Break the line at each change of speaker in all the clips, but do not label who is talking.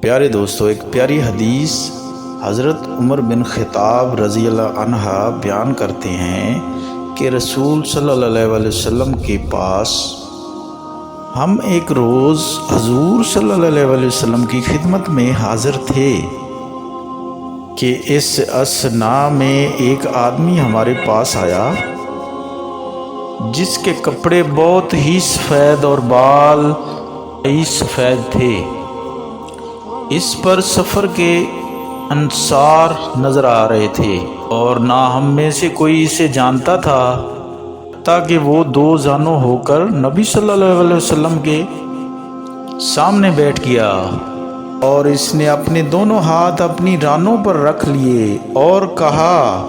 پیارے دوستو، ایک پیاری حدیث حضرت عمر بن خطاب رضی اللہ عنہ بیان کرتے ہیں کہ رسول صلی اللہ علیہ وسلم کے پاس ہم ایک روز حضور صلی اللہ علیہ وسلم کی خدمت میں حاضر تھے کہ اس اثنا میں ایک آدمی ہمارے پاس آیا جس کے کپڑے بہت ہی سفید اور بال ہی سفید تھے۔ اس پر سفر کے انصار نظر آ رہے تھے اور نہ ہم میں سے کوئی اسے جانتا تھا، تاکہ وہ دو زانوں ہو کر نبی صلی اللہ علیہ وسلم کے سامنے بیٹھ گیا اور اس نے اپنے دونوں ہاتھ اپنی رانوں پر رکھ لیے اور کہا،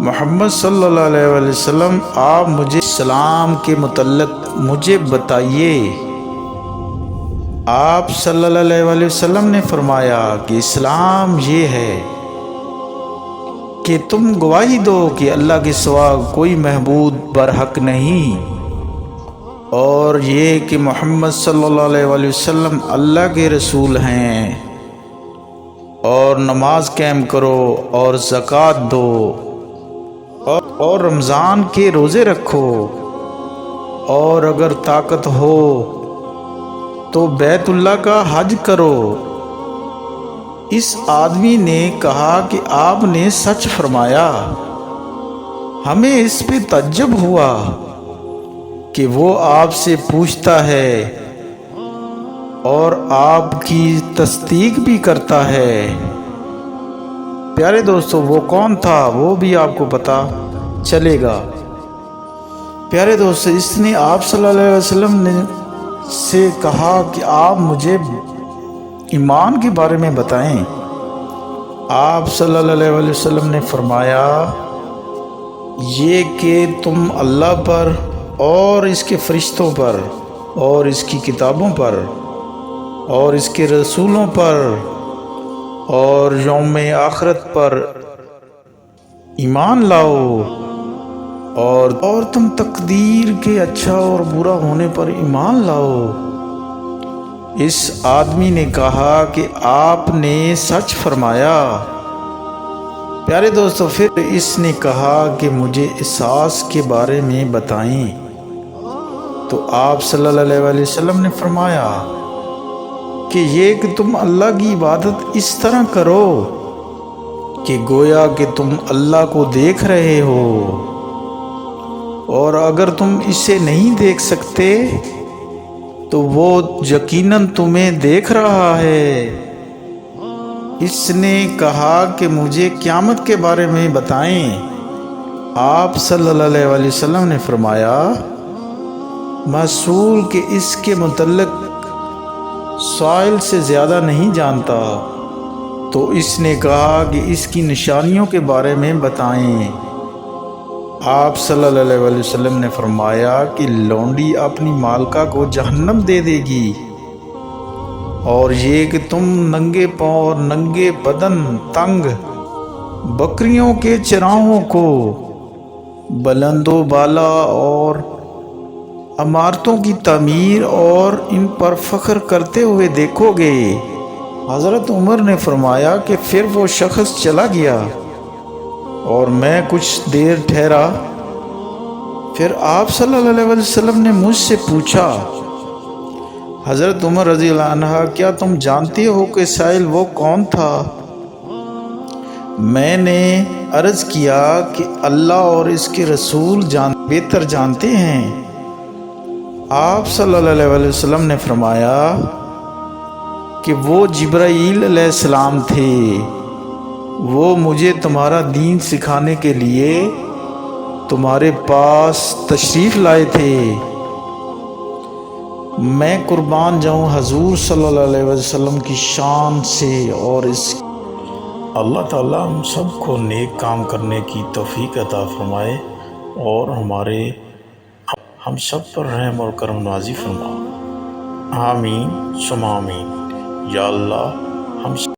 محمد صلی اللہ علیہ وسلم، آپ مجھے اسلام کے متعلق مجھے بتائیے۔ آپ صلی اللہ علیہ وسلم نے فرمایا کہ اسلام یہ ہے کہ تم گواہی دو کہ اللہ کے سوا کوئی معبود برحق نہیں، اور یہ کہ محمد صلی اللہ علیہ وسلم اللہ کے رسول ہیں، اور نماز قائم کرو اور زکوٰۃ دو اور رمضان کے روزے رکھو، اور اگر طاقت ہو تو بیت اللہ کا حج کرو۔ اس آدمی نے کہا کہ آپ نے سچ فرمایا۔ ہمیں اس پہ تعجب ہوا کہ وہ آپ سے پوچھتا ہے اور آپ کی تصدیق بھی کرتا ہے۔ پیارے دوستو، وہ کون تھا وہ بھی آپ کو پتہ چلے گا۔ پیارے دوستو، اس نے آپ صلی اللہ علیہ وسلم نے سے کہا کہ آپ مجھے ایمان کے بارے میں بتائیں۔ آپ صلی اللہ علیہ وسلم نے فرمایا، یہ کہ تم اللہ پر اور اس کے فرشتوں پر اور اس کی کتابوں پر اور اس کے رسولوں پر اور یوم آخرت پر ایمان لاؤ، اور تم تقدیر کے اچھا اور برا ہونے پر ایمان لاؤ۔ اس آدمی نے کہا کہ آپ نے سچ فرمایا۔ پیارے دوستو، پھر اس نے کہا کہ مجھے احساس کے بارے میں بتائیں۔ تو آپ صلی اللہ علیہ وسلم نے فرمایا کہ یہ کہ تم اللہ کی عبادت اس طرح کرو کہ گویا کہ تم اللہ کو دیکھ رہے ہو، اور اگر تم اسے نہیں دیکھ سکتے تو وہ یقیناً تمہیں دیکھ رہا ہے۔ اس نے کہا کہ مجھے قیامت کے بارے میں بتائیں۔ آپ صلی اللہ علیہ وسلم نے فرمایا، مسئول کہ اس کے متعلق سائل سے زیادہ نہیں جانتا۔ تو اس نے کہا کہ اس کی نشانیوں کے بارے میں بتائیں۔ آپ صلی اللہ علیہ وسلم نے فرمایا کہ لونڈی اپنی مالکہ کو جہنم دے دے گی، اور یہ کہ تم ننگے پاؤں اور ننگے بدن تنگ بکریوں کے چراہوں کو بلند و بالا اور عمارتوں کی تعمیر اور ان پر فخر کرتے ہوئے دیکھو گے۔ حضرت عمر نے فرمایا کہ پھر وہ شخص چلا گیا اور میں کچھ دیر ٹھہرا۔ پھر آپ صلی اللہ علیہ وسلم نے مجھ سے پوچھا، حضرت عمر رضی اللہ عنہ، کیا تم جانتے ہو کہ سائل وہ کون تھا؟ میں نے عرض کیا کہ اللہ اور اس کے رسول بہتر جانتے ہیں۔ آپ صلی اللہ علیہ وسلم نے فرمایا کہ وہ جبرائیل علیہ السلام تھے، وہ مجھے تمہارا دین سکھانے کے لیے تمہارے پاس تشریف لائے تھے۔ میں قربان جاؤں حضور صلی اللہ علیہ وسلم کی شان سے اور اس اللہ تعالیٰ ہم سب کو نیک کام کرنے کی توفیق عطا فرمائے اور ہم سب پر رحم اور کرم نوازی فرما۔ آمین ثم آمین۔ یا اللہ، ہم